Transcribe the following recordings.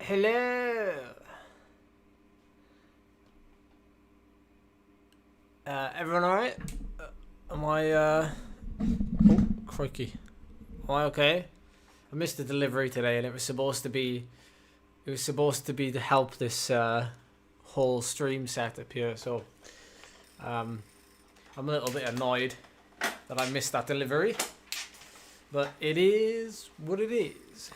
Hello. Everyone alright? Am I, Oh, crikey. Am I okay? I missed the delivery today and it was supposed to be to help this, whole stream setup here, so, I'm a little bit annoyed that I missed that delivery. But it is what it is.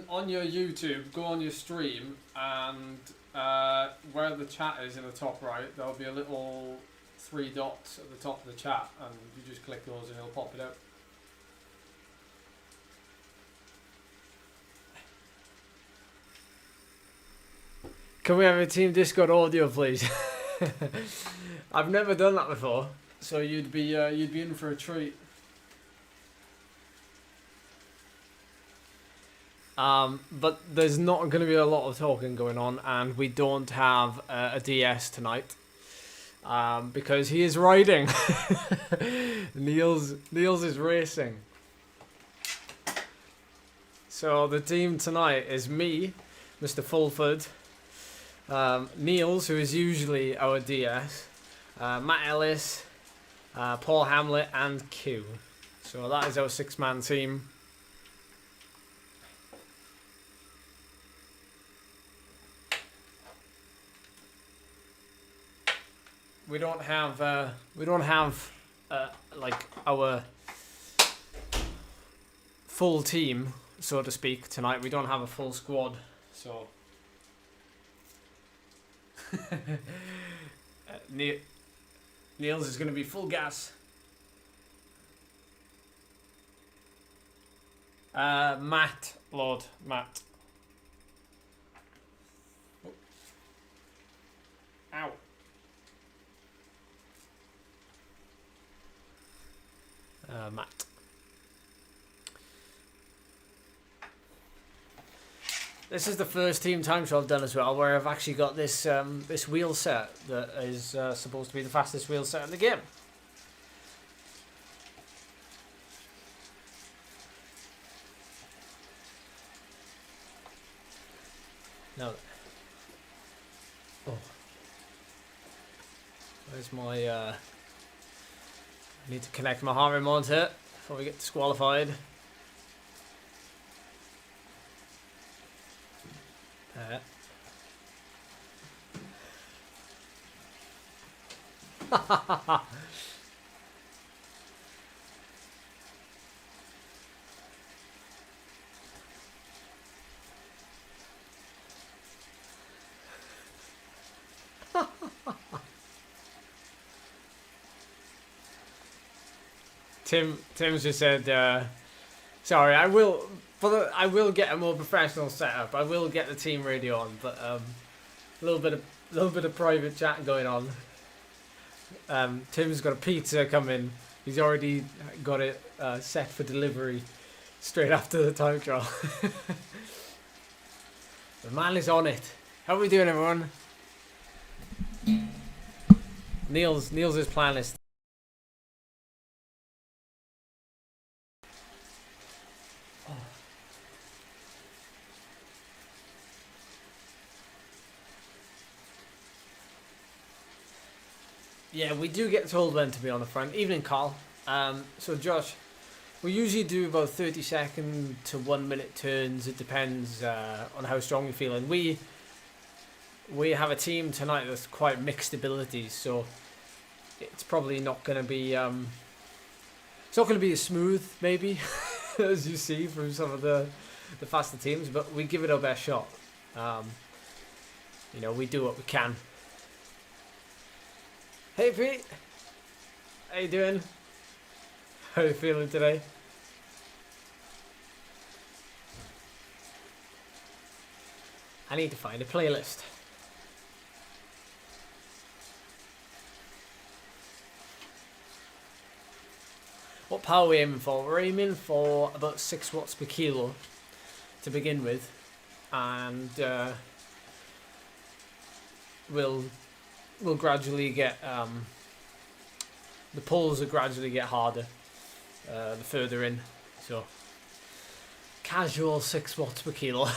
On your YouTube, go on your stream, and where the chat is in the top right, there'll be a little 3 dots at the top of the chat, and you just click those and it'll pop it out. Can we have a Team Discord audio, please? I've never done that before, so you'd be in for a treat. But there's not going to be a lot of talking going on, and we don't have a DS tonight, because he is riding. Niels is racing. So the team tonight is me, Mr. Fulford, Niels, who is usually our DS, Matt Ellis, Paul Hamlet, and Q. So that is our 6-man team. We don't have like our full team, so to speak, tonight. We don't have a full squad, so Niels is going to be full gas. Matt, Lord, Matt. Oh. Ow. Matt. This is the first team time trial I've done as well, where I've actually got this this wheel set that is supposed to be the fastest wheel set in the game. No. Oh. Where's my I need to connect my heart rate monitor before we get disqualified. Tim's just said, sorry, I will get a more professional setup. I will get the team radio on, but a little bit of private chat going on. Tim's got a pizza coming. He's already got it set for delivery straight after the time trial. The man is on it. How are we doing, everyone? Niels' plan is. Yeah, we do get told when to be on the front. Evening, Carl. So Josh, we usually do about 30-second to 1-minute turns. It depends on how strong you're feeling. We have a team tonight that's quite mixed abilities, so it's probably not going to be it's not going to be as smooth maybe as you see from some of the faster teams, but we give it our best shot. You know, we do what we can. Hey Pete, how you doing? How are you feeling today? I need to find a playlist. What power are we aiming for? We're aiming for about 6 watts per kilo. to begin with, and we'll gradually get the pulls will gradually get harder the further in. So casual 6 watts per kilo.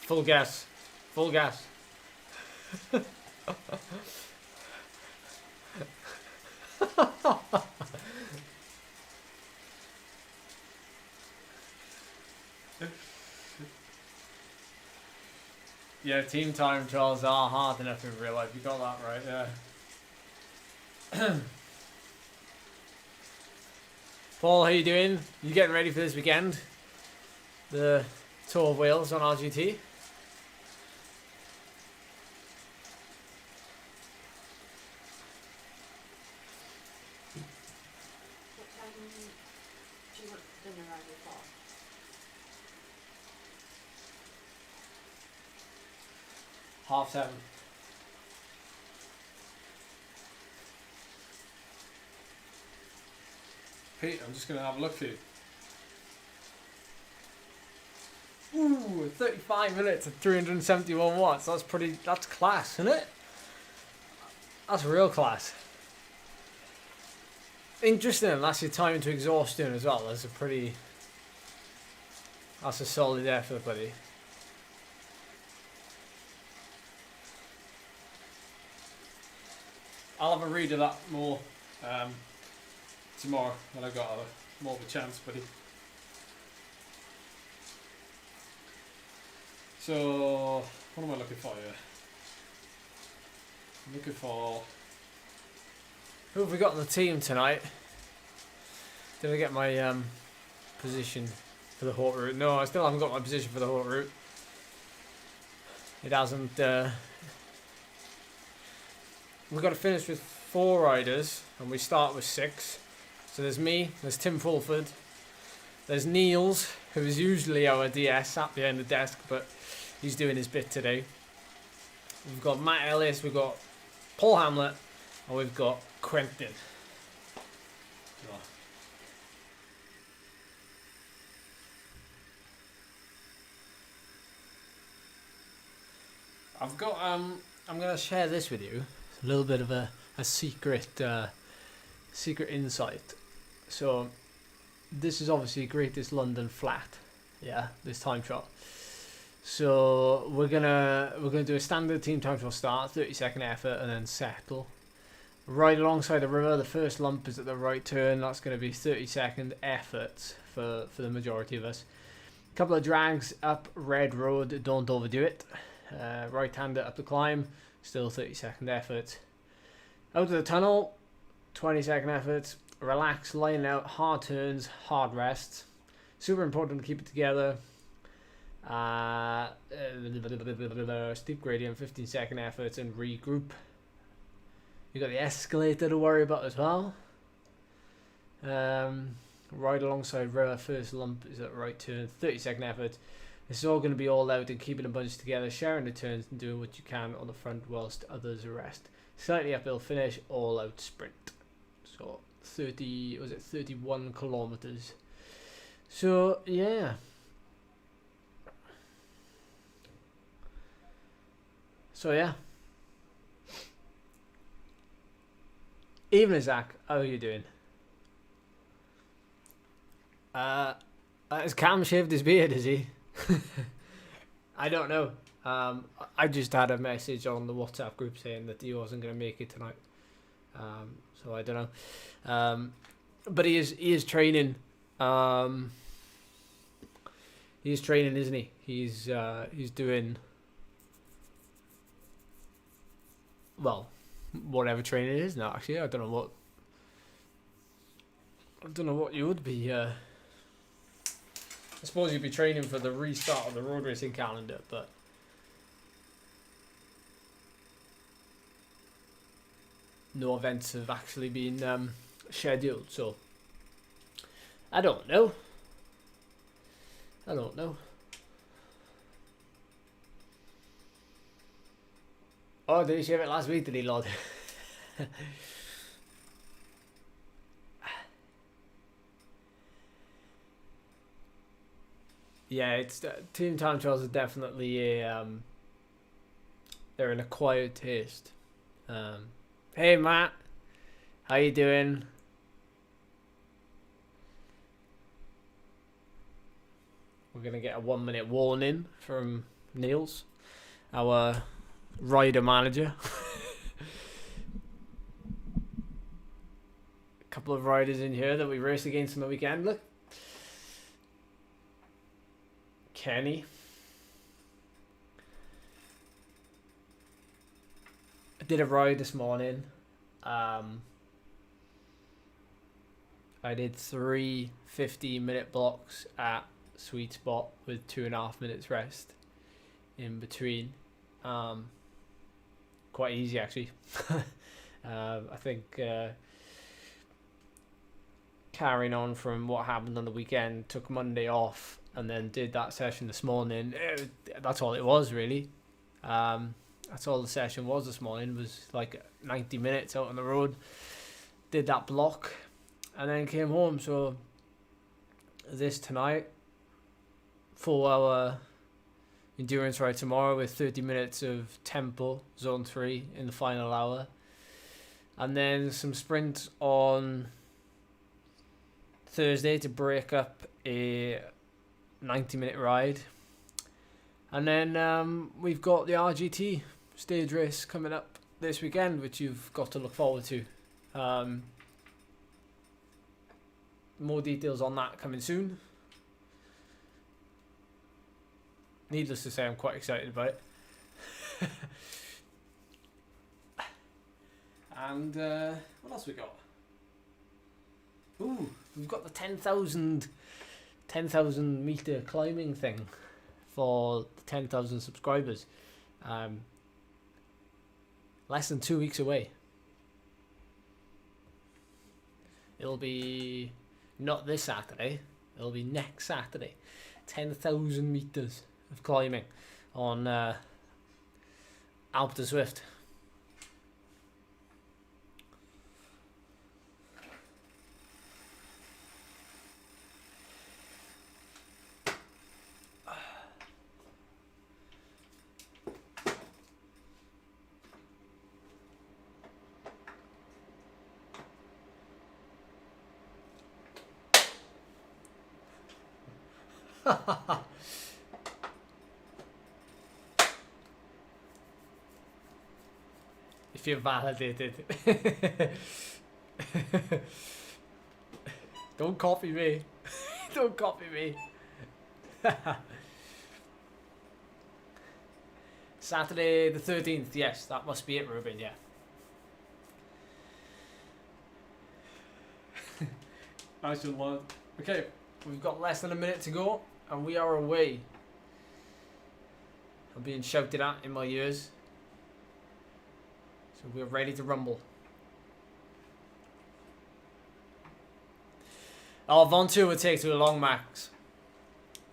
Full gas. Full gas. Yeah, team time trials are hard enough in real life. You got that right, yeah. Paul, how you doing? You getting ready for this weekend? The Tour of Wales on RGT? Half 7. Pete, I'm just going to have a look for you. Ooh, 35 minutes at 371 watts. That's class, isn't it? That's real class. Interesting, that's your time to exhaustion as well. That's a solid effort, buddy. I'll have a read of that more tomorrow when I've got more of a chance, buddy. So, what am I looking for here? I'm looking for... Who have we got on the team tonight? Did I get my position for the Haute Route? No, I still haven't got my position for the Haute Route. It hasn't... We've got to finish with 4 riders, and we start with 6. So there's me, there's Tim Fulford, there's Niels, who is usually our DS, sat behind the desk, but he's doing his bit today. We've got Matt Ellis, we've got Paul Hamlet, and we've got Quentin. I've got I'm going to share this with you. A little bit of a secret insight. So this is obviously Greatest London Flat, yeah, this time trial. So we're gonna do a standard team time trial start, 30-second effort, and then settle. Right alongside the river, the first lump is at the right turn. That's going to be 30-second effort for the majority of us. A couple of drags up Red Road, don't overdo it. Right-hander up the climb, still 30-second effort. Out of the tunnel, 20-second effort. Relax, line out, hard turns, hard rests. Super important to keep it together. Steep gradient, 15-second efforts, and regroup. You got the escalator to worry about as well. Right alongside river, first lump is at right turn, 30-second effort. This is all going to be all out and keeping a bunch together, sharing the turns and doing what you can on the front whilst others rest. Slightly uphill finish, all out sprint. So 31 kilometers. So yeah. Evening, Zach. How are you doing? Has Cam shaved his beard, is he? I don't know. I just had a message on the WhatsApp group saying that he wasn't going to make it tonight. So I don't know. But he is training. He's training, isn't he? He's doing, well, whatever training it is now. Actually, I don't know what you would be. I suppose you'd be training for the restart of the road racing calendar, but no events have actually been scheduled, so I don't know. Oh, did he shave it last week, did he, Lord? Yeah, it's team time trials are definitely a they're an acquired taste. Hey Matt, how you doing? We're gonna get a 1 minute warning from Niels, our rider manager. A couple of riders in here that we raced against on the weekend. Look, Kenny. I did a ride this morning. I did 3 15-minute blocks at sweet spot with 2.5 minutes rest in between. Quite easy actually. I think carrying on from what happened on the weekend, took Monday off and then did that session this morning. That's all it was really. That's all the session was this morning, was like 90 minutes out on the road. Did that block and then came home. So this tonight, 4-hour endurance ride tomorrow with 30 minutes of tempo, zone 3 in the final hour. And then some sprints on Thursday to break up a 90-minute ride. And then we've got the RGT stage race coming up this weekend, which you've got to look forward to. More details on that coming soon. Needless to say, I'm quite excited about it. And what else we got? Ooh, we've got the 10,000 meter climbing thing for the 10,000 subscribers. Less than 2 weeks away. It'll be not this Saturday, it'll be next Saturday. 10,000 meters of climbing on Alp de Zwift. If you're validated. Don't copy me. Don't copy me. Saturday the 13th, yes, that must be it, Ruben, yeah. Nice one. Okay, we've got less than a minute to go, and we are away. I'm being shouted at in my ears. So we're ready to rumble. Oh, Vontu would take too long, Max.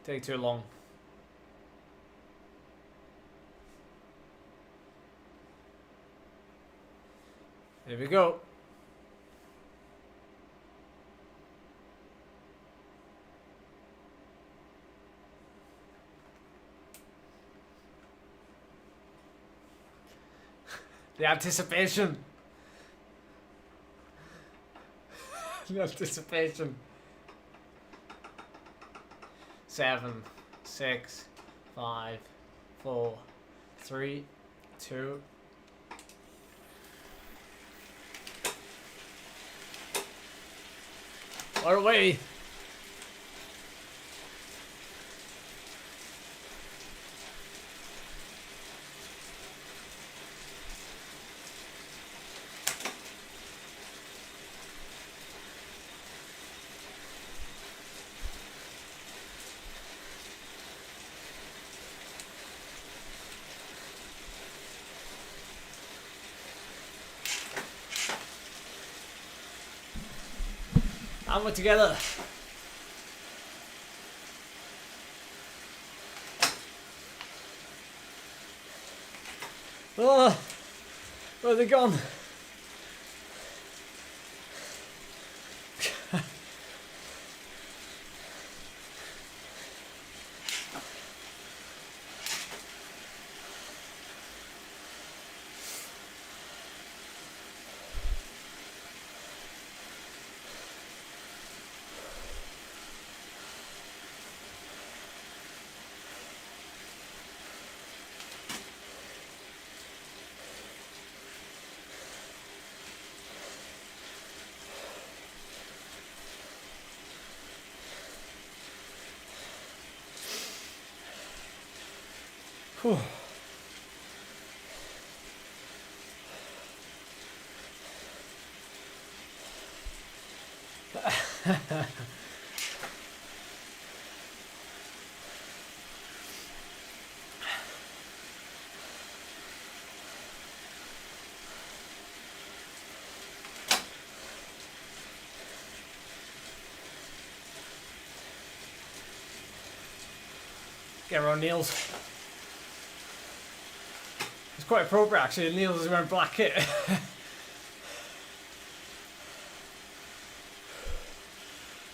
Take too long. Here we go. The anticipation. The anticipation. 7, 6, 5, 4, 3, 2. Our way. And we're together. Oh, Where are they gone? Whew. Get around Niels. It's quite appropriate actually. Niels is wearing black kit.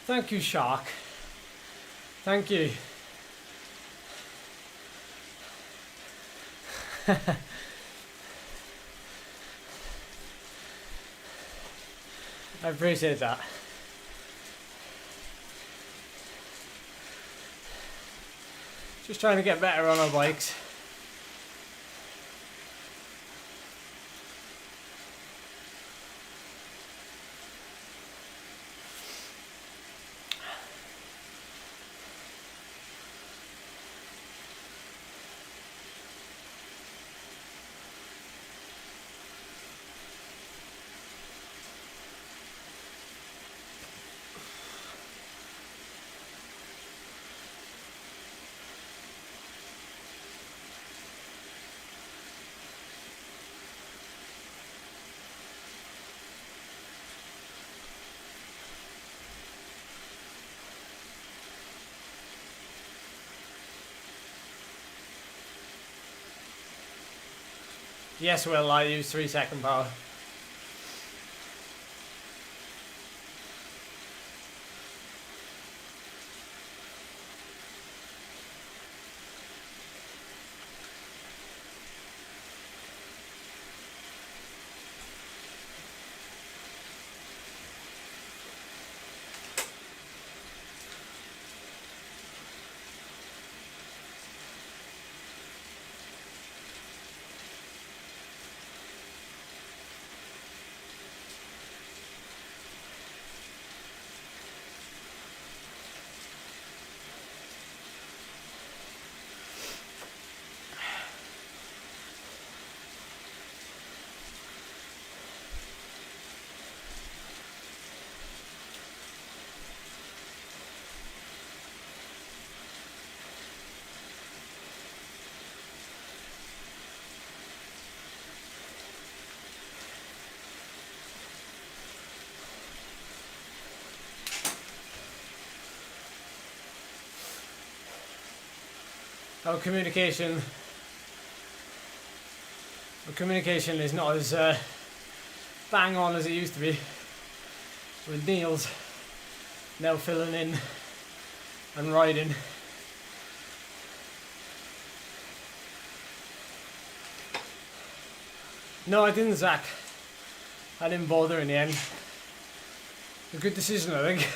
Thank you, Shark. Thank you. I appreciate that. Just trying to get better on our bikes. Yes, Will, I use 3-second power. Our communication is not as bang on as it used to be, with Niels now filling in and riding. No, I didn't, Zach. I didn't bother in the end. A good decision, I think.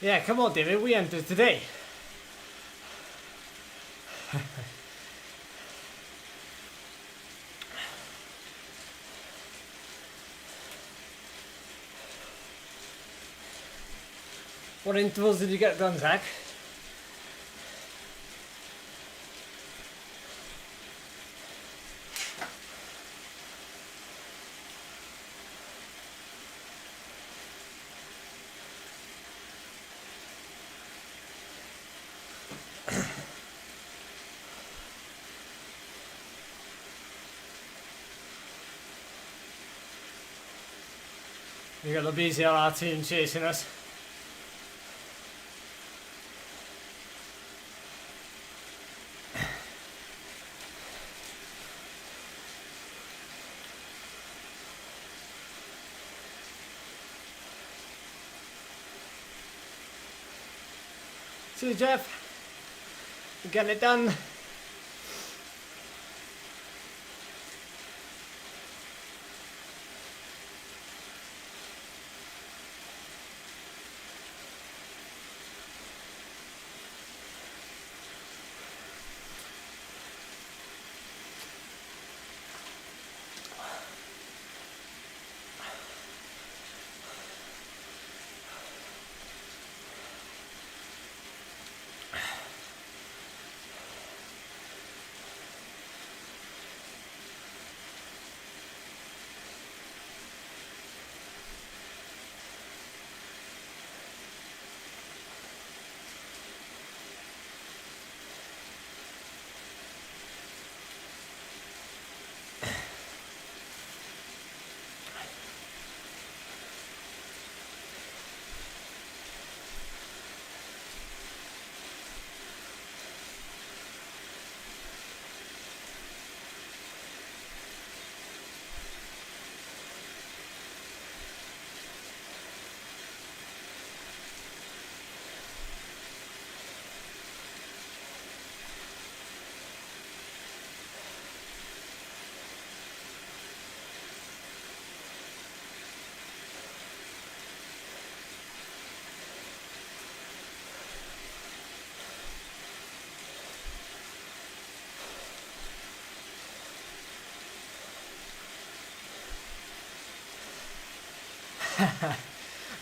Yeah, come on, David, we entered today. What intervals did you get done, Zach? We got the BZRR team chasing us. See you, Jeff. We're getting it done.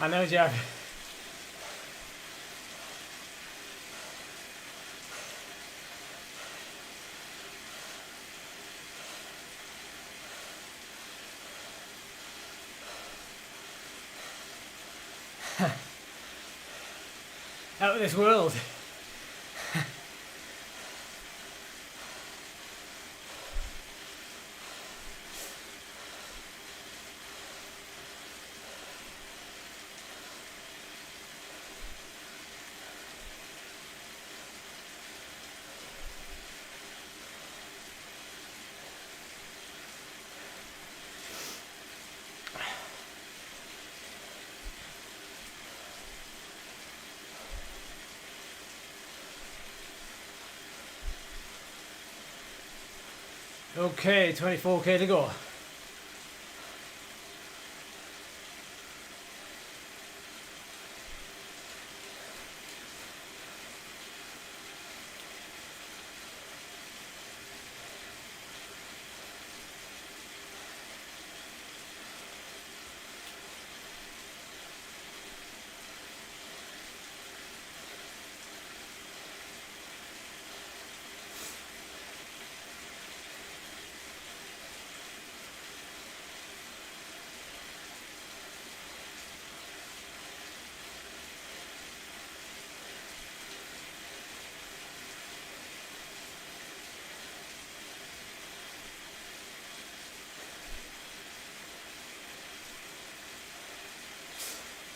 I know, Jeff. Out of this world. Okay, 24k to go.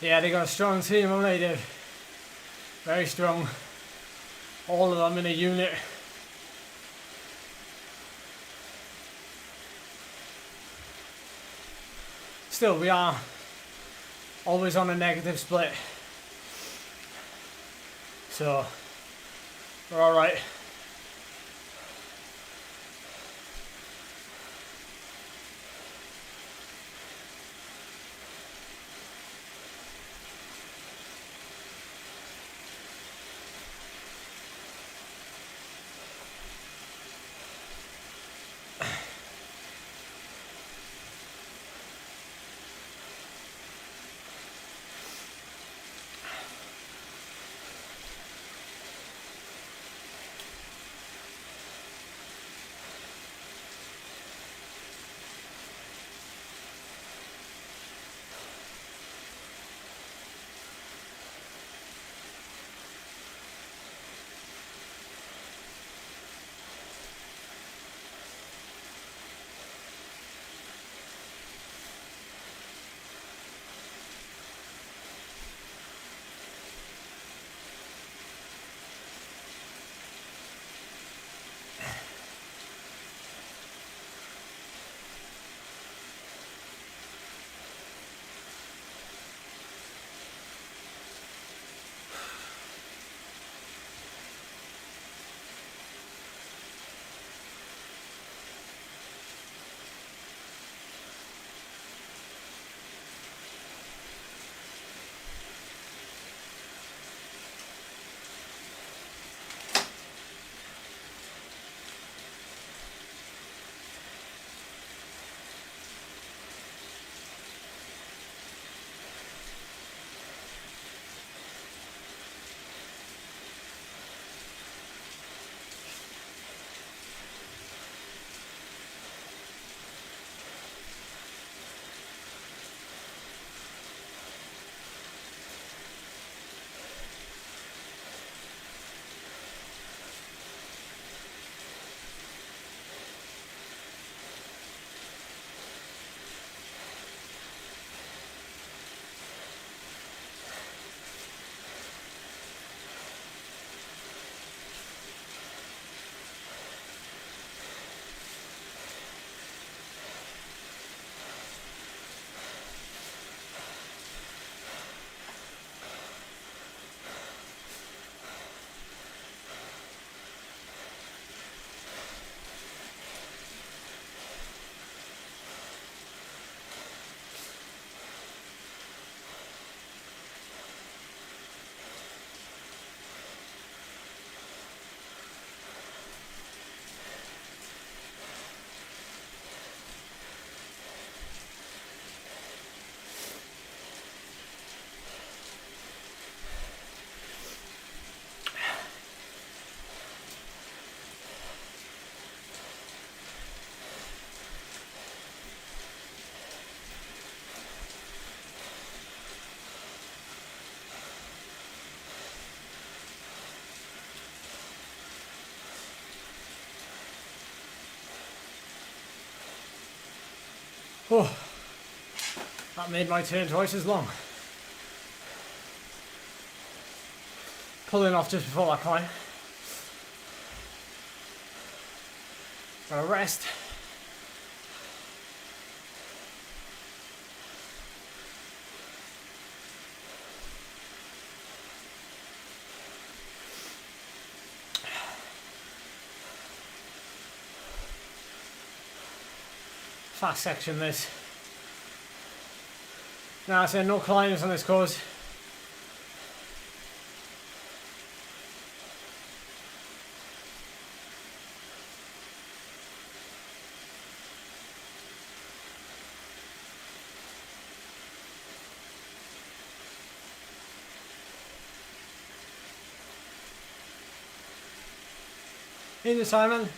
Yeah, they got a strong team, haven't they, Dave? Very strong. All of them in a unit. Still, we are always on a negative split. So, we're alright. Oh, that made my turn twice as long. Pulling off just before that climb. Gotta rest. Fast section this. Now I said no climbs on this course. In Simon.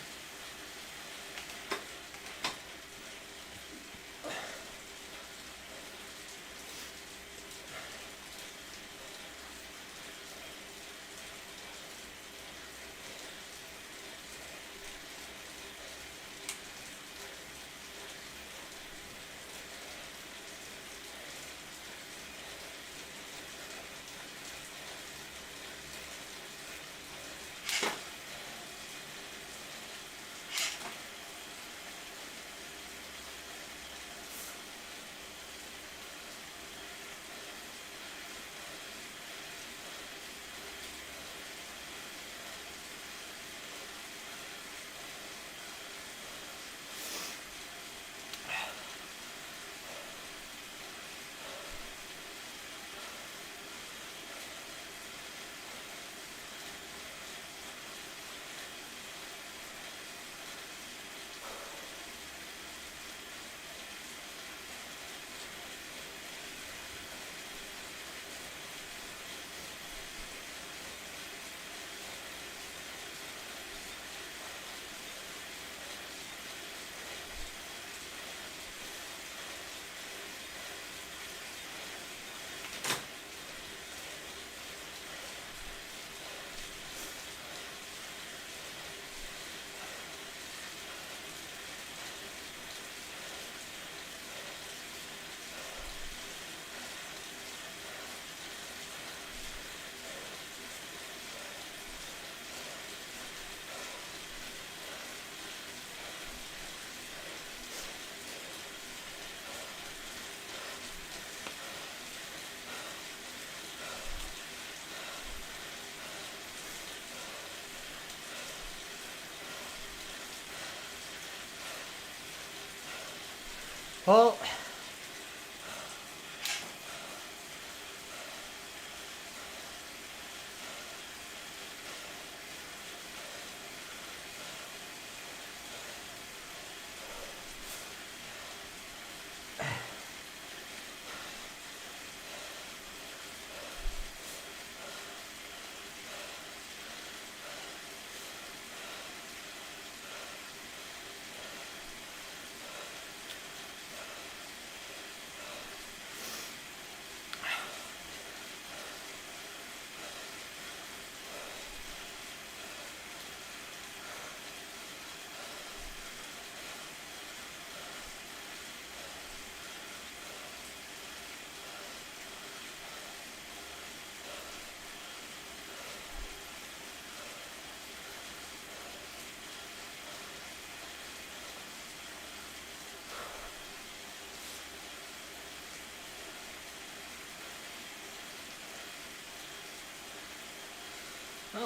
Well,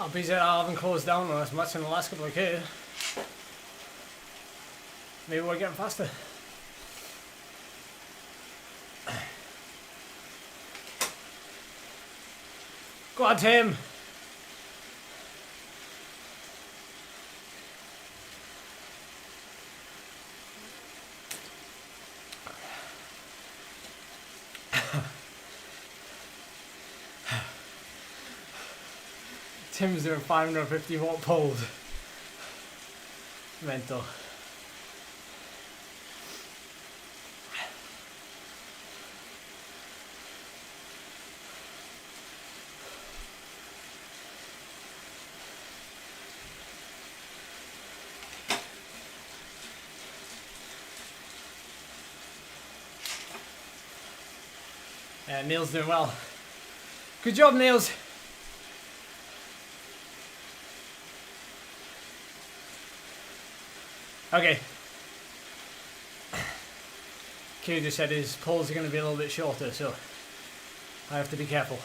I'll be there. I haven't closed down on as much in the last couple of K. Maybe we're getting faster. Go on, Tim. Tim's doing 550 watt pulls. Mental. Neil's doing well. Good job, Niels. Okay. Q just said his pulls are going to be a little bit shorter, so I have to be careful.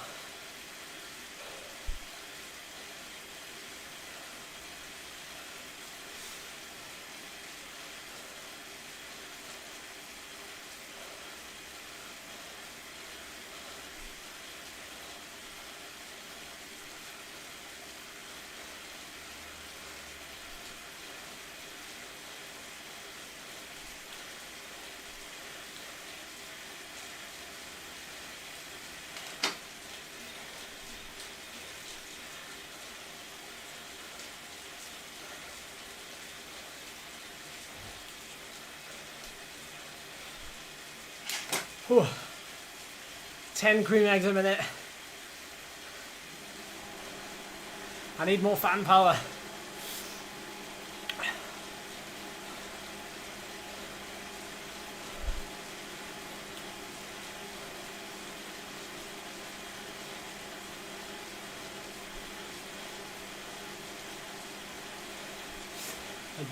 Whew. 10 cream eggs a minute. I need more fan power.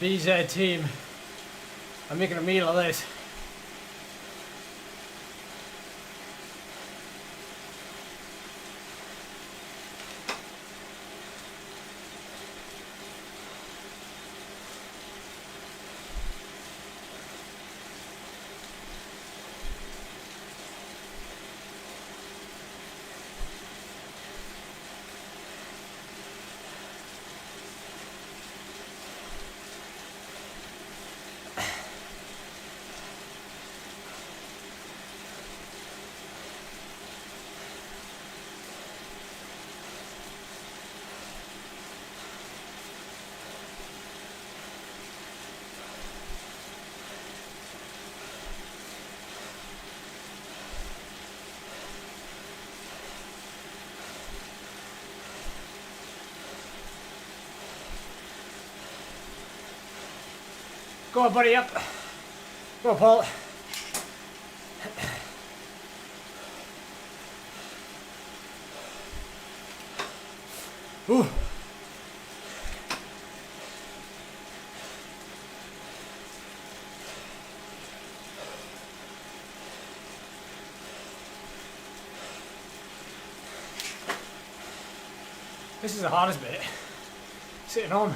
The BZ team, I'm making a meal of this. Go on, buddy, up. Go on, Paul. Ooh. This is the hardest bit. Sitting on.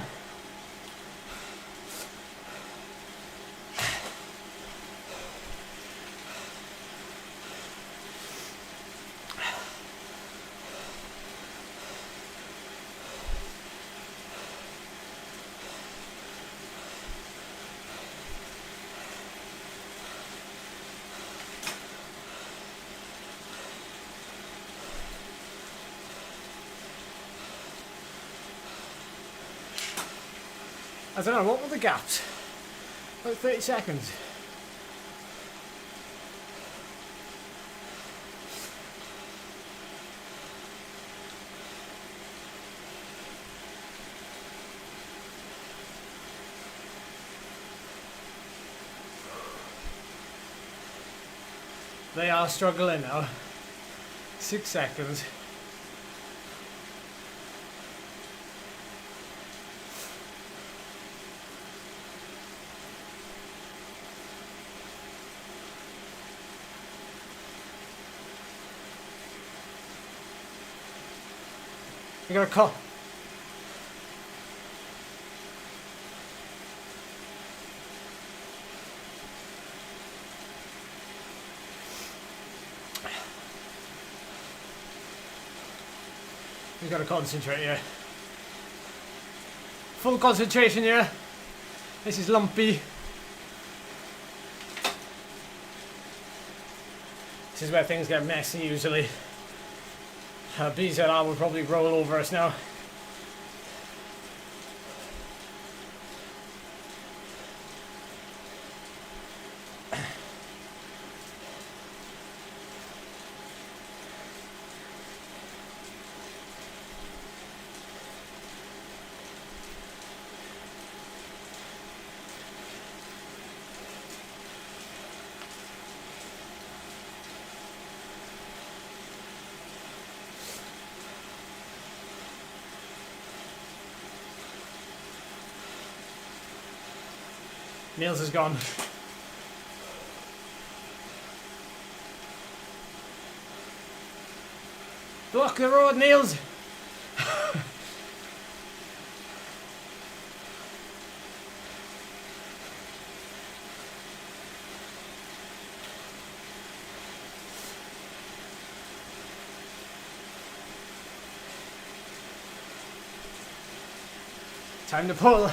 I don't know, what were the gaps? Like 30 seconds. They are struggling now. 6 seconds. You gotta call. You gotta concentrate here. Full concentration here. This is lumpy. This is where things get messy usually. BZR will probably roll over us now. Niels is gone. Block the road, Niels! Time to pull.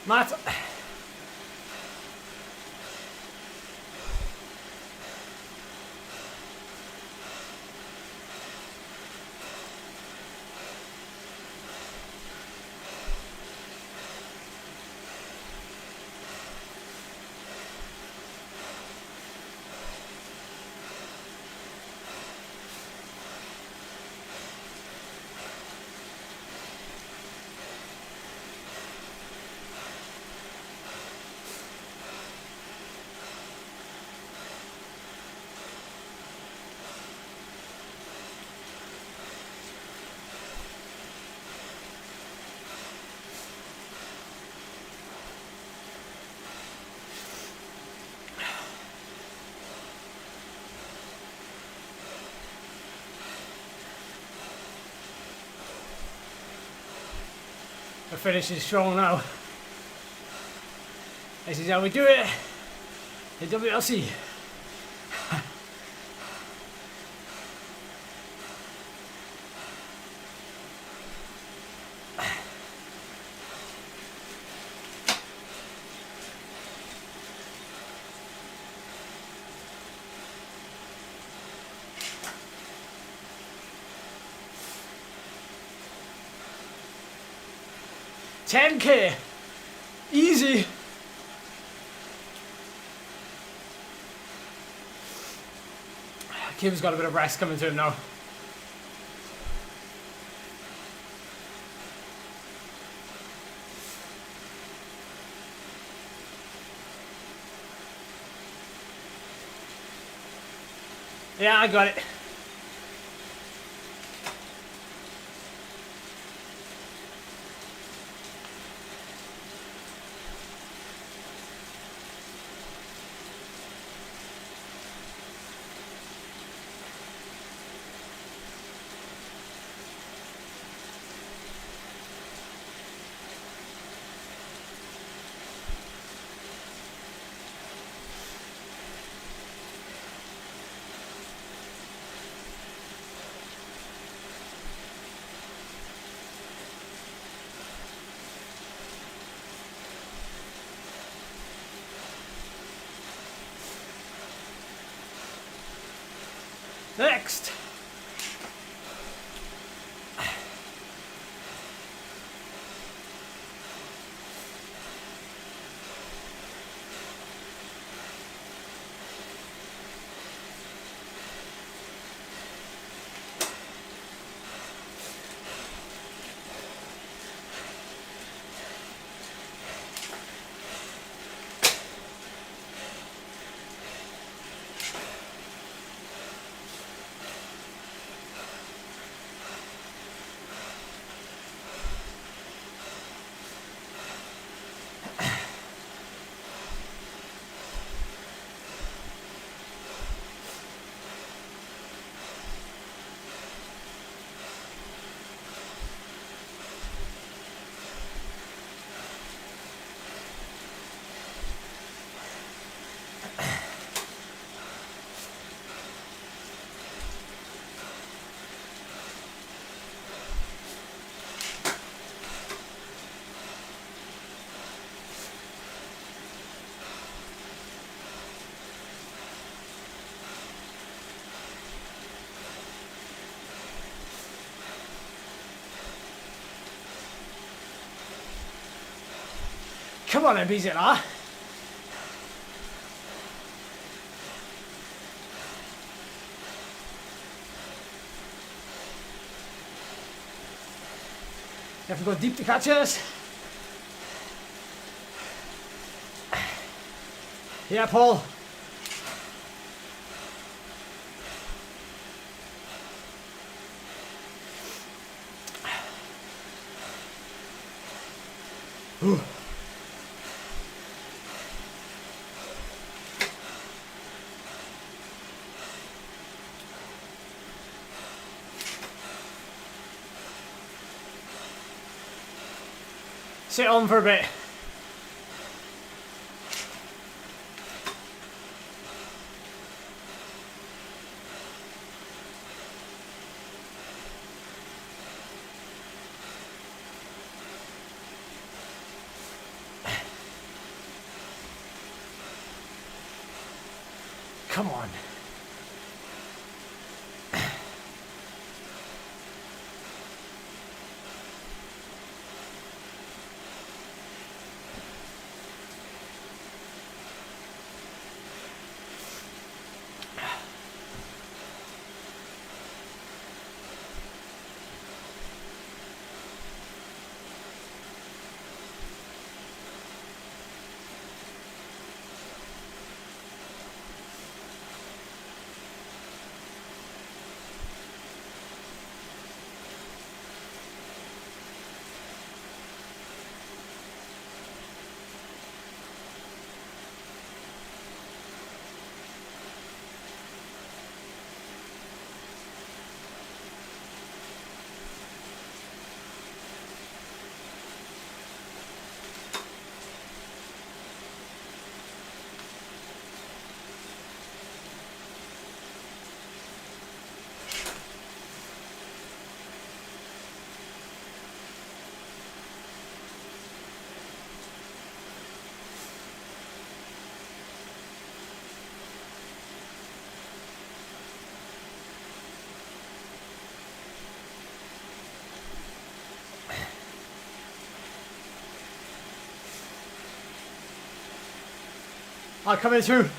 Matt. We're finishing strong now. This is how we do it. The WLC. $10K, easy. Kim's got a bit of rest coming to him now. Yeah, I got it. Next. Come on then, BZR. You have to go deep to catch us. Yeah, Paul. Sit on for a bit. Come on. I'll come in through.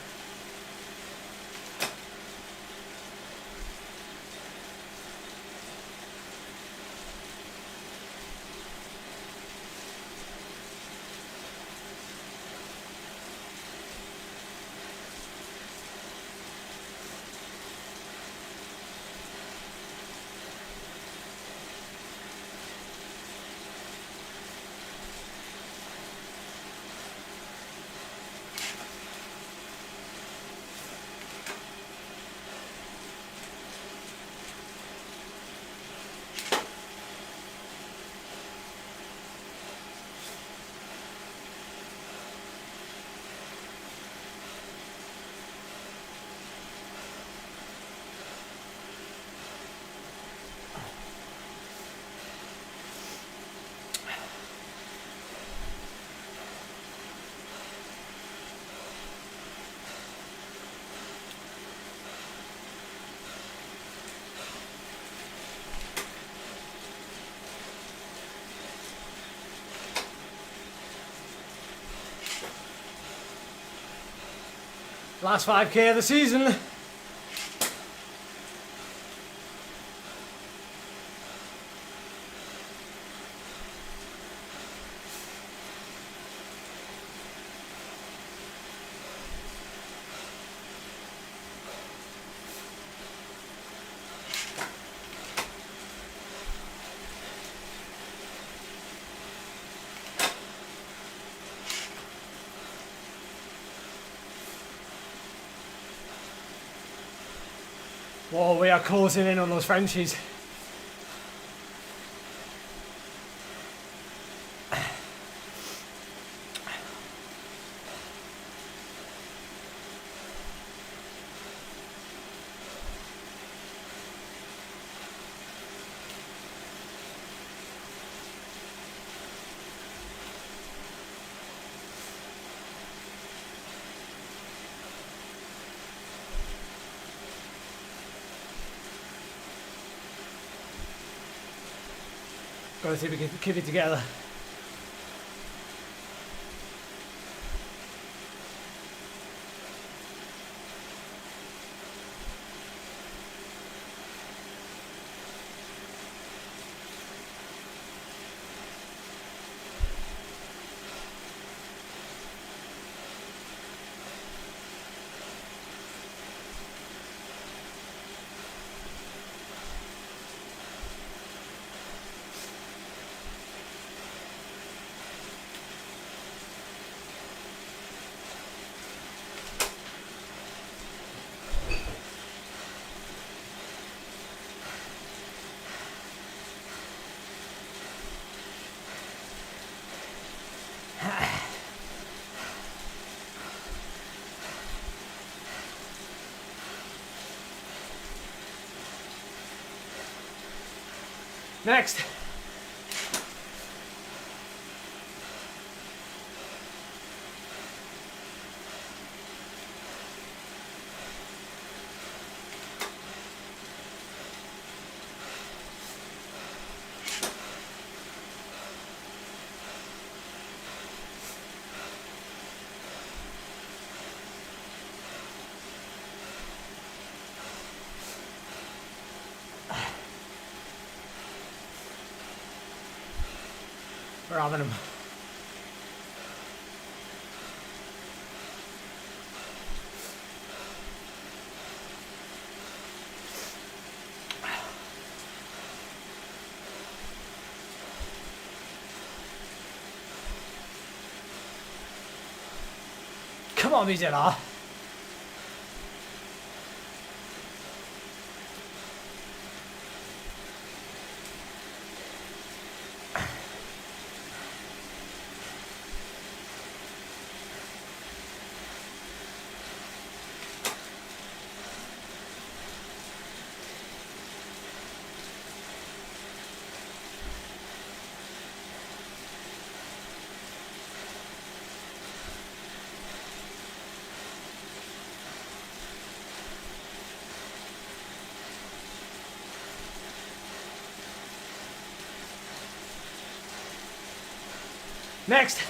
Last 5k of the season. Whoa, we are closing in on those Frenchies. Gotta see if we can keep it together. Next. We're having him. Come on, Mizela. Next.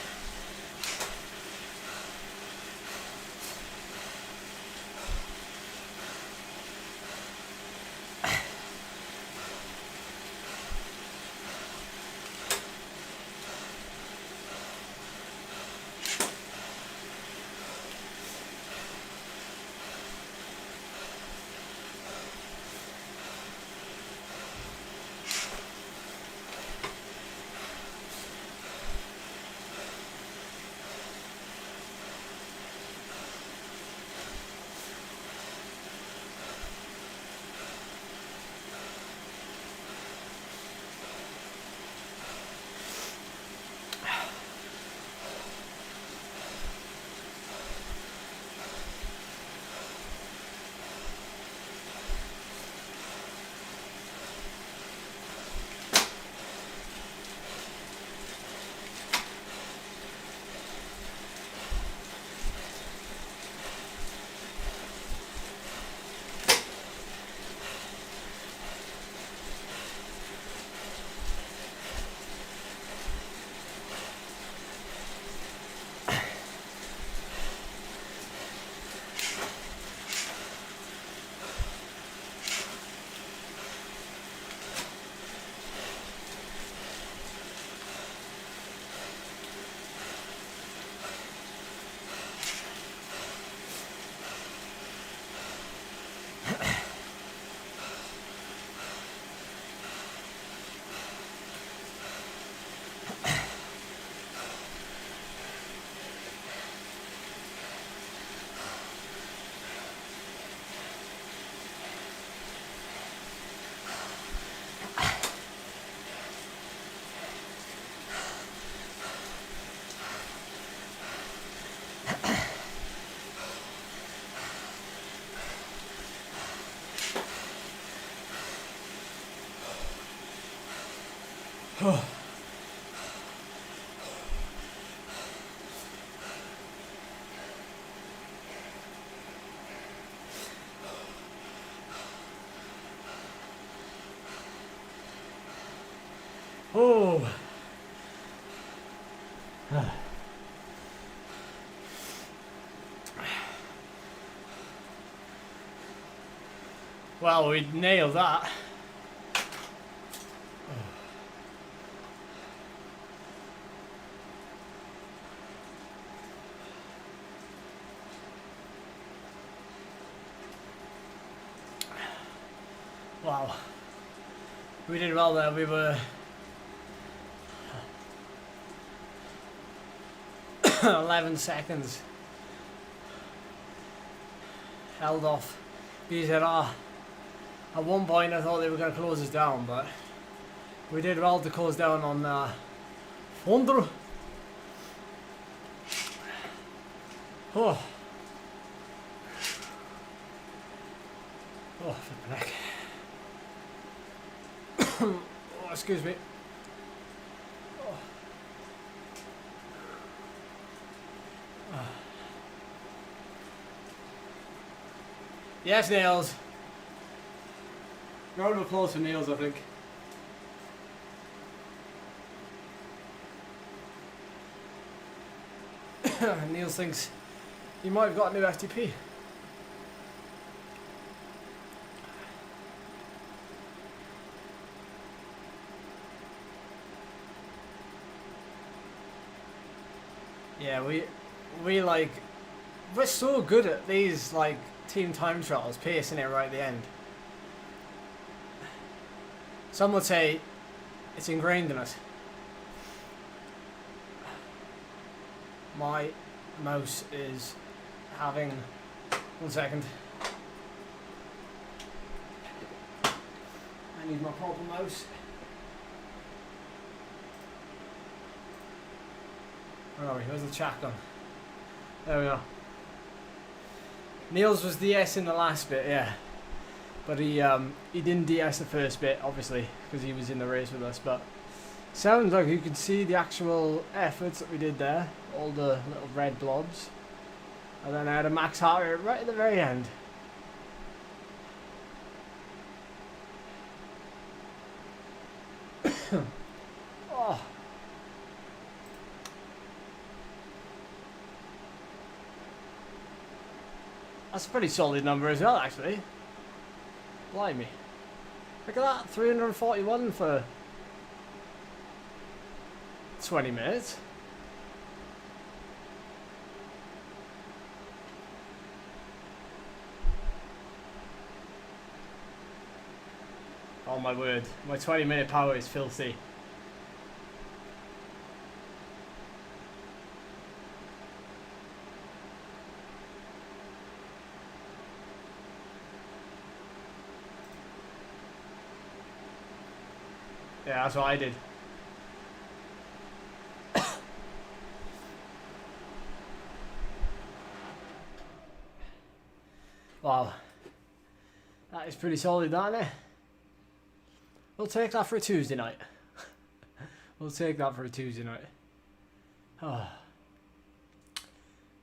Oh. Oh. Well, we nailed that. Wow. We did well there. We were 11 seconds held off BZR. At one point I thought they were going to close us down, but we did well to close down on Fondre. Oh. Oh, for the neck. Oh. Oh, excuse me. Oh. Yes, Nails. Round of applause for Nails, I think. Niels thinks he might have got a new FTP. Yeah, we like, we're so good at these like team time trials, pacing it right at the end. Some would say it's ingrained in us. My mouse is having, 1 second. I need my proper mouse. Where are we? Where's the chat gone? There we are. Niels was DS in the last bit, yeah. But he didn't DS the first bit, obviously, because he was in the race with us. But sounds like you can see the actual efforts that we did there. All the little red blobs. And then I had a max heart rate right at the very end. Oh. That's a pretty solid number as well, actually. Blimey. Look at that, 341 for 20 minutes. Oh my word, my 20-minute power is filthy. Yeah, that's what I did. Wow. That is pretty solid, isn't it? We'll take that for a Tuesday night. We'll take that for a Tuesday night. Oh.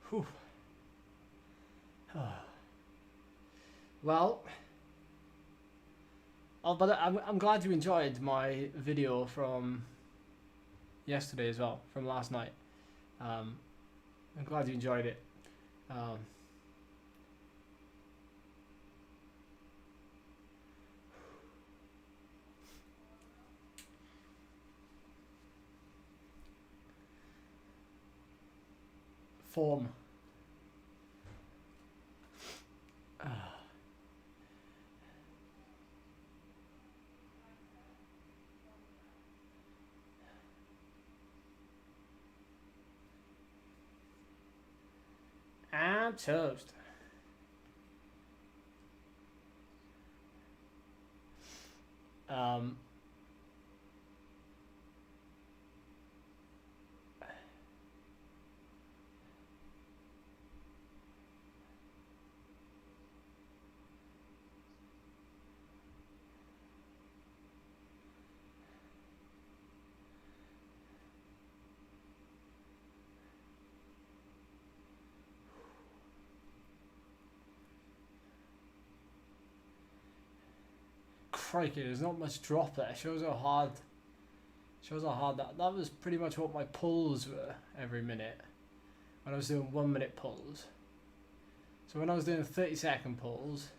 Whew. Oh. Well, but I'm glad you enjoyed my video from yesterday as well, from last night. I'm glad you enjoyed it. Form. I'm toast. Crikey, there's not much drop there. Shows how hard that was pretty much what my pulls were every minute when I was doing 1 minute pulls. So when I was doing 30-second pulls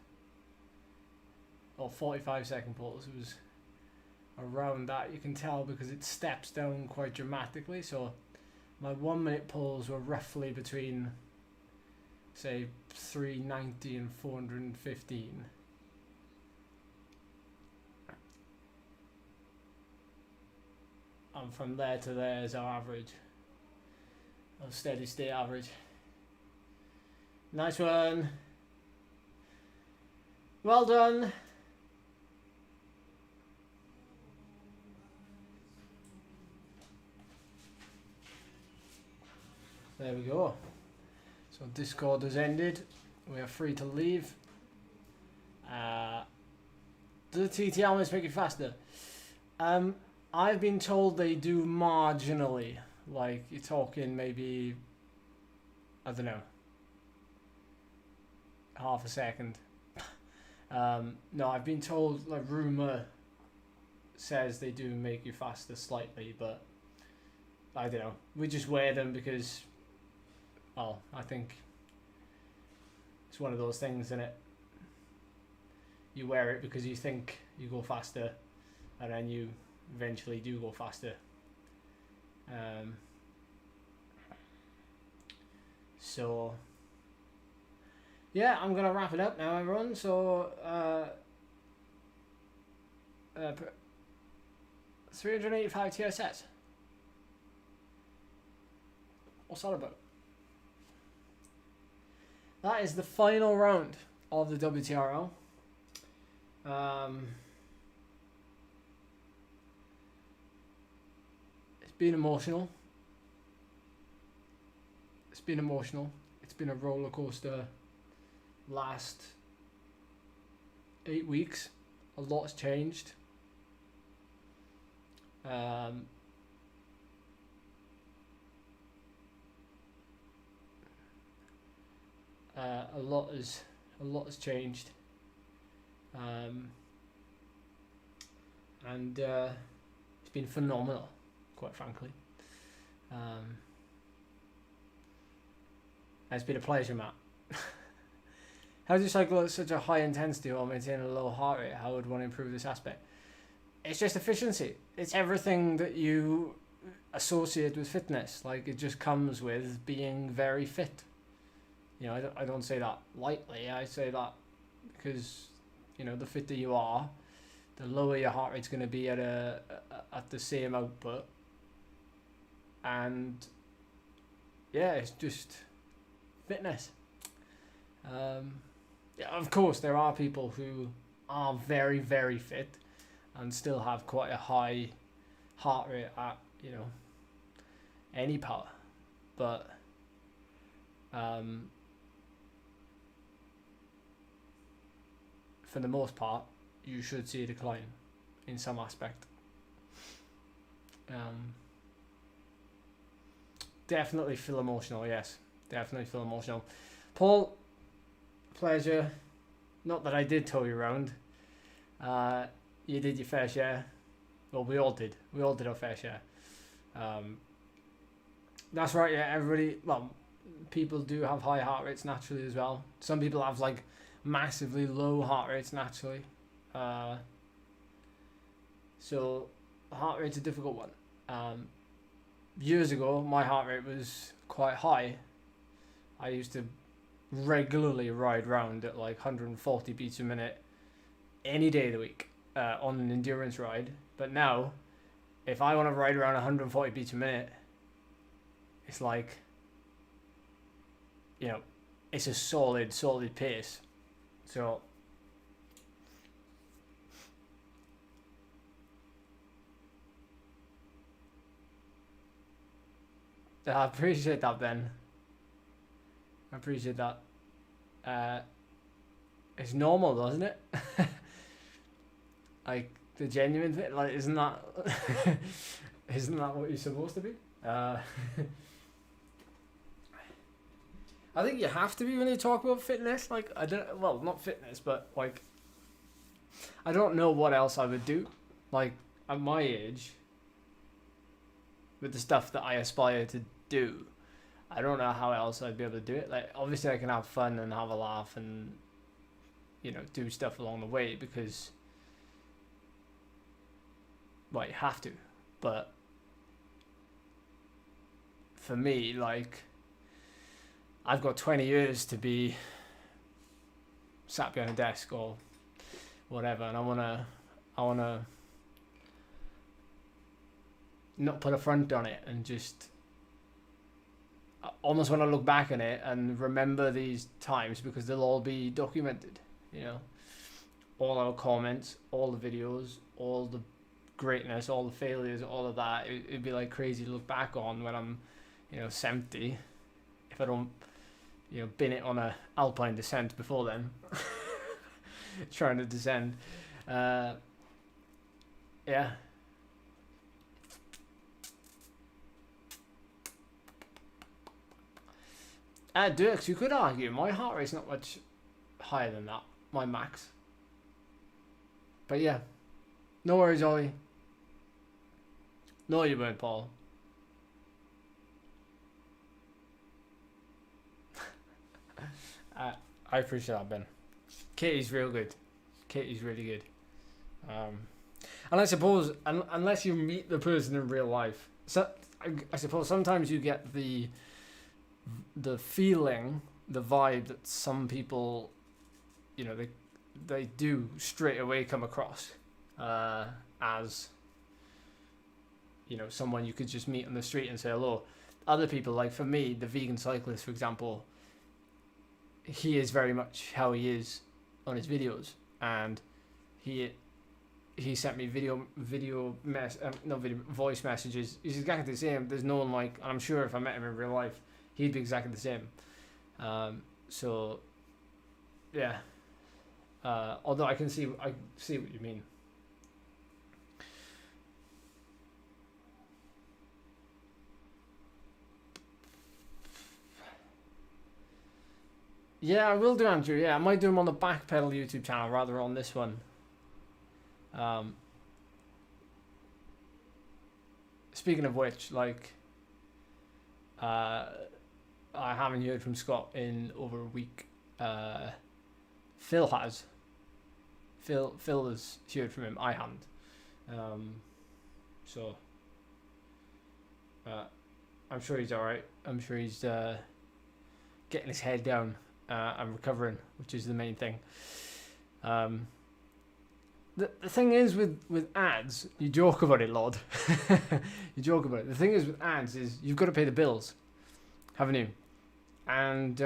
or 45-second pulls, it was around that. You can tell because it steps down quite dramatically. So my 1 minute pulls were roughly between, say, 390 and 415. And from there to there is our average, our steady state average. Nice one. Well done. There we go. So Discord has ended. We are free to leave. Do the TT helmets make it faster? I've been told they do marginally. Like, you're talking maybe, I don't know, half a second. No, I've been told, like, rumour says they do make you faster slightly, but I don't know. We just wear them because, well, I think it's one of those things, isn't it? You wear it because you think you go faster, and then you eventually do go faster. So yeah, I'm gonna wrap it up now, everyone. So 385 TSS. What's that about? That is the final round of the WTRL. It's been emotional. It's been emotional. It's been a roller coaster last 8 weeks. A lot's changed. A lot has changed. And it's been phenomenal, quite frankly. It's been a pleasure, Matt. How do you cycle at such a high intensity while maintaining a low heart rate? How would one improve this aspect? It's just efficiency. It's everything that you associate with fitness. Like, it just comes with being very fit. You know, I don't say that lightly. I say that because, you know, the fitter you are, the lower your heart rate's going to be at the same output. And yeah, it's just fitness. Yeah, of course, there are people who are very, very fit and still have quite a high heart rate at, you know, any power. But for the most part, you should see a decline in some aspect. Definitely feel emotional, yes. Definitely feel emotional. Paul, pleasure. Not that I did tow you around. You did your fair share. Well, we all did. We all did our fair share. That's right, yeah, everybody, well, people do have high heart rates naturally as well. Some people have, like, massively low heart rates naturally. So, heart rate's a difficult one. Years ago, my heart rate was quite high. I used to regularly ride round at like 140 beats a minute any day of the week on an endurance ride. But now, if I want to ride around 140 beats a minute, it's like, you know, it's a solid pace. So I appreciate that, Ben. I appreciate that. It's normal, doesn't it? Like, the genuine thing, like, isn't that isn't that what you're supposed to be? I think you have to be when you talk about fitness. Like, well, not fitness, but like, I don't know what else I would do. Like, at my age, with the stuff that I aspire to do, I don't know how else I'd be able to do it. Like, obviously I can have fun and have a laugh and, you know, do stuff along the way because, well, you have to. But for me, like, I've got 20 years to be sat behind a desk or whatever, and I wanna not put a front on it and just, I almost want to look back on it and remember these times because they'll all be documented, you know, all our comments, all the videos, all the greatness, all the failures, all of that. It'd be like crazy to look back on when I'm, you know, 70, if I don't, you know, bin it on a alpine descent before then. Trying to descend. Yeah, Dirks, you could argue my heart rate's not much higher than that, my max. But yeah, no worries, Ollie. No, you weren't, Paul. I appreciate that, Ben. Katie's real good. Katie's really good. And I suppose, unless you meet the person in real life, so I suppose sometimes you get the feeling, the vibe that some people, you know, they do straight away come across as, you know, someone you could just meet on the street and say hello. Other people, like for me, the vegan cyclist, for example, he is very much how he is on his videos, and he sent me voice messages. He's exactly the same. There's no one like, and I'm sure if I met him in real life, he'd be exactly the same. So yeah. Although I see what you mean. Yeah, I will do, Andrew. Yeah, I might do them on the Backpedal YouTube channel rather than on this one. Speaking of which, like, I haven't heard from Scott in over a week. Phil has. Phil has heard from him. I haven't. So I'm sure he's all right. I'm sure he's getting his head down and recovering, which is the main thing. The thing is with ads, you joke about it, Lord. You joke about it. The thing is with ads is you've got to pay the bills, haven't you? And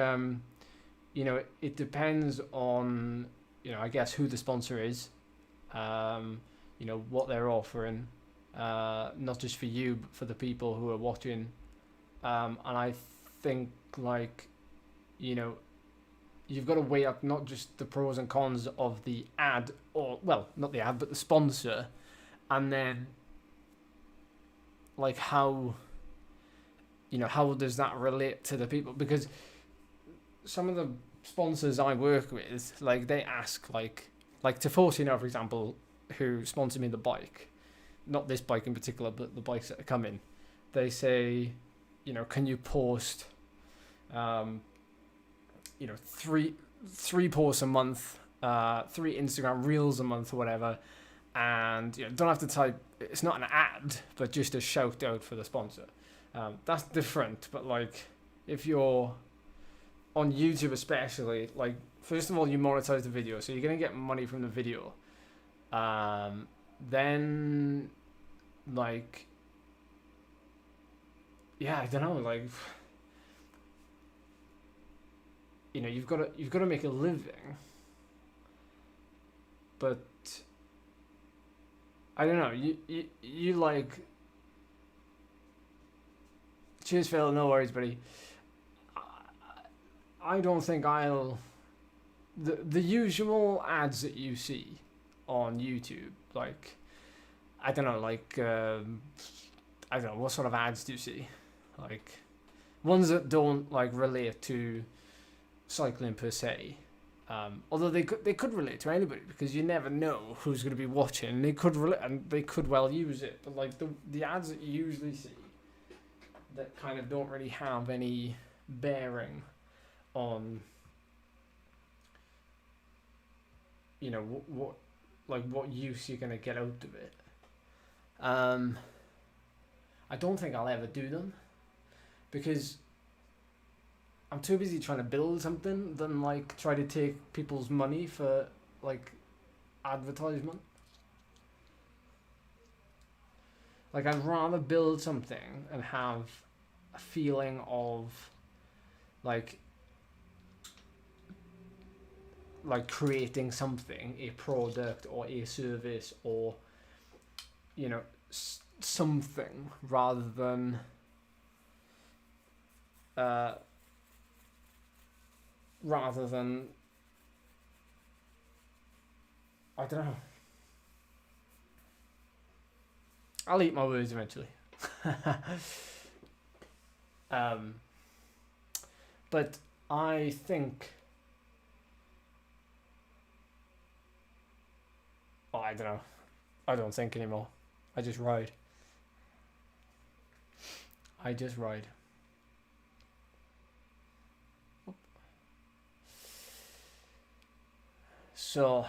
you know, it depends on, you know, I guess who the sponsor is, you know, what they're offering, not just for you, but for the people who are watching. And I think, like, you know, you've got to weigh up not just the pros and cons of the ad, or, well, not the ad, but the sponsor, and then, like, how, you know, how does that relate to the people? Because some of the sponsors I work with, like, they ask, like Tifosi, for example, who sponsored me the bike, not this bike in particular, but the bikes that are coming, they say, you know, can you post, you know, three posts a month, 3 Instagram reels a month or whatever, and, you know, don't have to type, it's not an ad, but just a shout out for the sponsor. That's different, but, like, if you're on YouTube especially, like, first of all, you monetize the video, so you're going to get money from the video. Then, like, yeah, I don't know, like, you know, you've got to make a living, but I don't know, you like, cheers Phil, no worries buddy. I don't think I'll, the usual ads that you see on YouTube, like, I don't know, like, I don't know, what sort of ads do you see? Like, ones that don't, like, relate to cycling per se. Although they could relate to anybody, because you never know who's going to be watching. They could relate, and they could well use it. But, like, the ads that you usually see that kind of don't really have any bearing on, you know, what use you're going to get out of it. I don't think I'll ever do them, because I'm too busy trying to build something than, like, try to take people's money for, like, advertisement. Like, I'd rather build something and have a feeling of, like creating something, a product or a service, or, you know, something, rather than I don't know. I'll eat my words eventually. But I think, well, I don't know. I don't think anymore. I just ride. I just ride. So,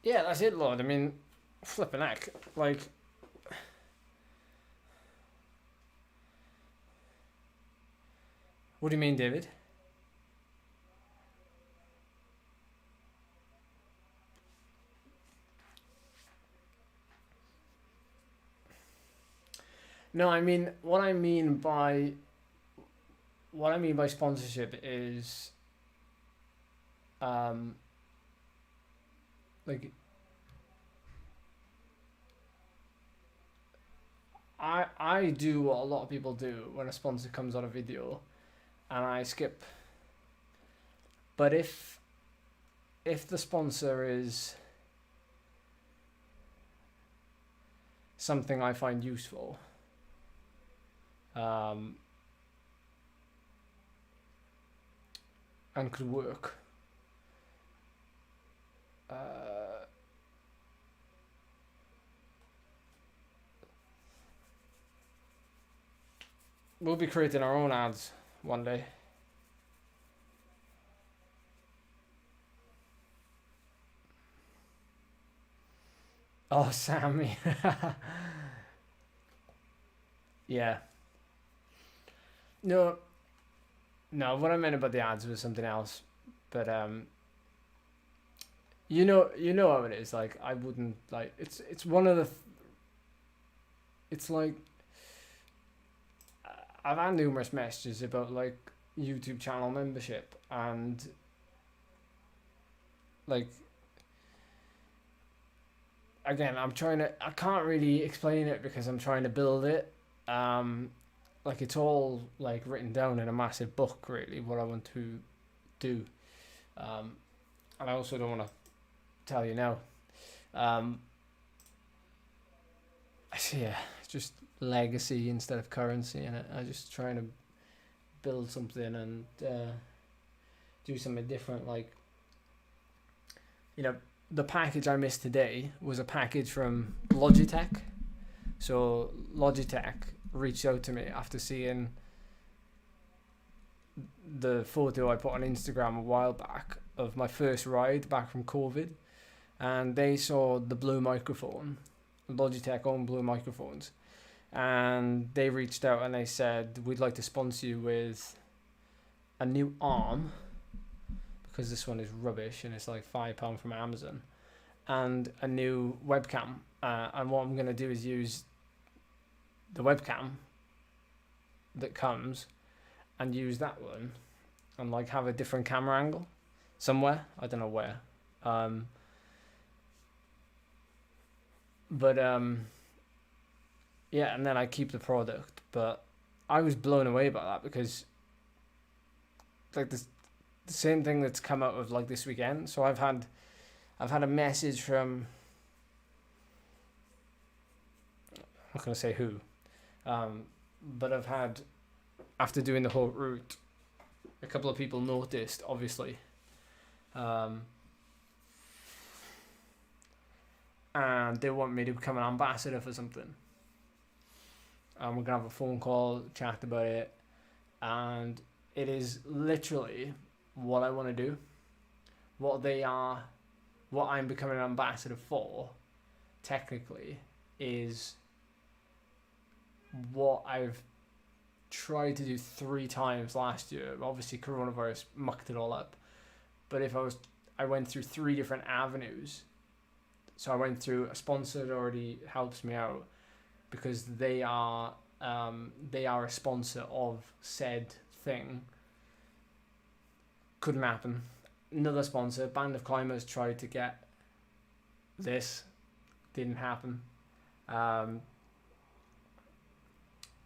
yeah, that's it, Lord. I mean, flipping heck. Like, what do you mean, David? No, I mean, what I mean by sponsorship is, like, I do what a lot of people do when a sponsor comes on a video, and I skip. But if the sponsor is something I find useful, and could work, we'll be creating our own ads one day. Oh, Sammy. Yeah. No, what I meant about the ads was something else. But you know how it is. Like, I wouldn't, like, it's one of the it's like, I've had numerous messages about, like, YouTube channel membership, and, like, again, I can't really explain it because I'm trying to build it. Like, it's all, like, written down in a massive book, really, what I want to do. And I also don't want to tell you now. Yeah, it's just legacy instead of currency, and I'm just trying to build something and do something different. Like, the package I missed today was a package from Logitech. So Logitech reached out to me after seeing the photo I put on Instagram a while back of my first ride back from COVID, and they saw the blue microphone. Logitech own blue microphones, and they reached out and they said, we'd like to sponsor you with a new arm, because this one is rubbish and it's like £5 from Amazon, and a new webcam. And what I'm going to do is use the webcam that comes and use that one and, like, have a different camera angle somewhere. I don't know where. But yeah, and then I keep the product. But I was blown away by that, because, like, the same thing that's come out of, like, this weekend. So I've had a message from, I'm not gonna say who, but I've had, after doing the whole route, a couple of people noticed, obviously, and they want me to become an ambassador for something. We're gonna have a phone call, chat about it, and it is literally what I want to do. What I'm becoming an ambassador for, technically, is what I've tried to do 3 times last year. Obviously, coronavirus mucked it all up. But I went through 3 different avenues. So I went through a sponsor that already helps me out, because they are a sponsor of said thing. Couldn't happen. Another sponsor, Band of Climbers, tried to get this. Didn't happen.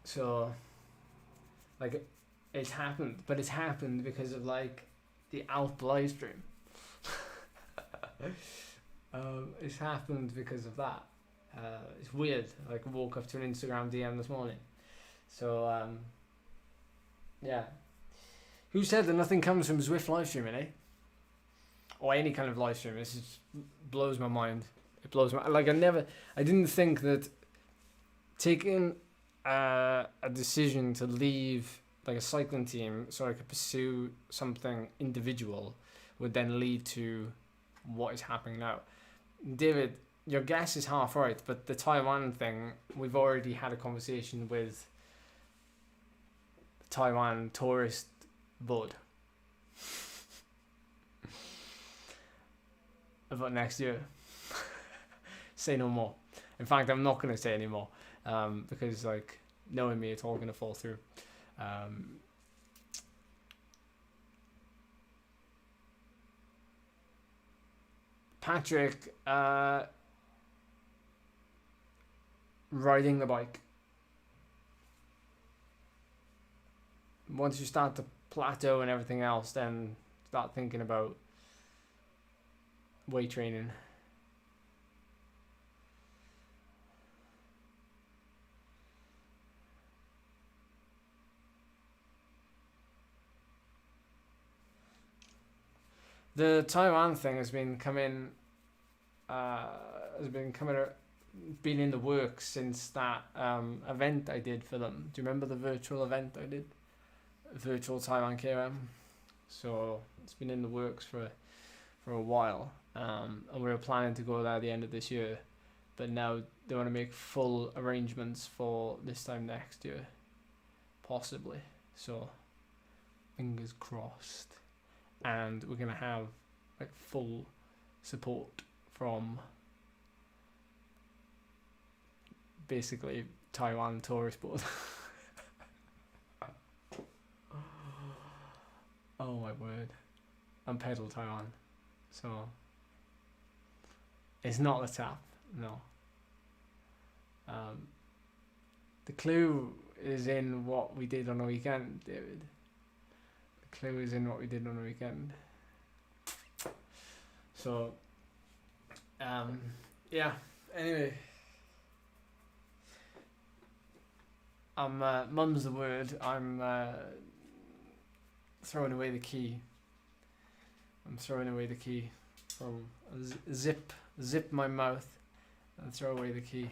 So, like, it's happened, but it's happened because of like the Alp live stream. It's happened because of that. It's weird. Like, I woke up to an Instagram DM this morning. So, yeah. Who said that nothing comes from Zwift live streaming, eh? Or any kind of live stream. This just blows my mind. It blows my... Like, I didn't think that taking a decision to leave, like, a cycling team so I could pursue something individual would then lead to what is happening now. David, your guess is half right, but the Taiwan thing, we've already had a conversation with the Taiwan tourist board about next year. Say no more. In fact, I'm not going to say any more, because, like, knowing me, it's all going to fall through. Patrick, riding the bike. Once you start to plateau and everything else, then start thinking about weight training. The Taiwan thing has been coming been in the works since that event I did for them. Do you remember the virtual event I did? Virtual Taiwan KM. So it's been in the works for a while, and we were planning to go there at the end of this year, but now they want to make full arrangements for this time next year, possibly. So fingers crossed, and we're gonna have like full support from basically Taiwan tourist board. Oh my word. And pedal Taiwan. So it's not the tap, no. The clue is in what we did on the weekend, David. The clue is in what we did on the weekend. So yeah, anyway. Mum's the word. I'm throwing away the key. I'm throwing away the key. From zip my mouth and throw away the key.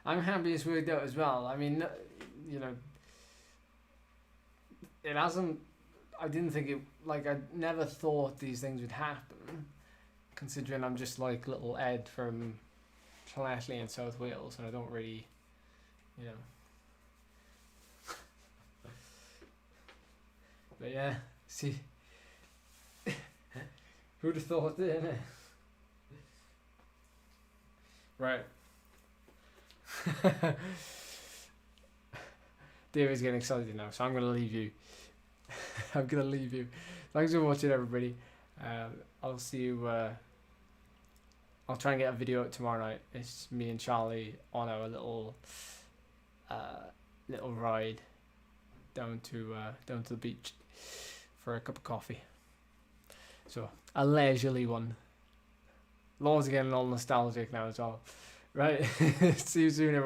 I'm happy it's worked out as well. I mean, you know, it hasn't. I didn't think it. Like, I never thought these things would happen, considering I'm just like little Ed from Llanelli in South Wales, and I don't really, you know. But yeah, see, who'd have thought it, innit? Right. David's getting excited now, so I'm gonna leave you. I'm gonna leave you. Thanks for watching, everybody. I'll see you. I'll try and get a video out tomorrow night. It's me and Charlie on our little ride down to the beach for a cup of coffee. So a leisurely one. Laws are getting all nostalgic now as well. Right. See you soon, everyone.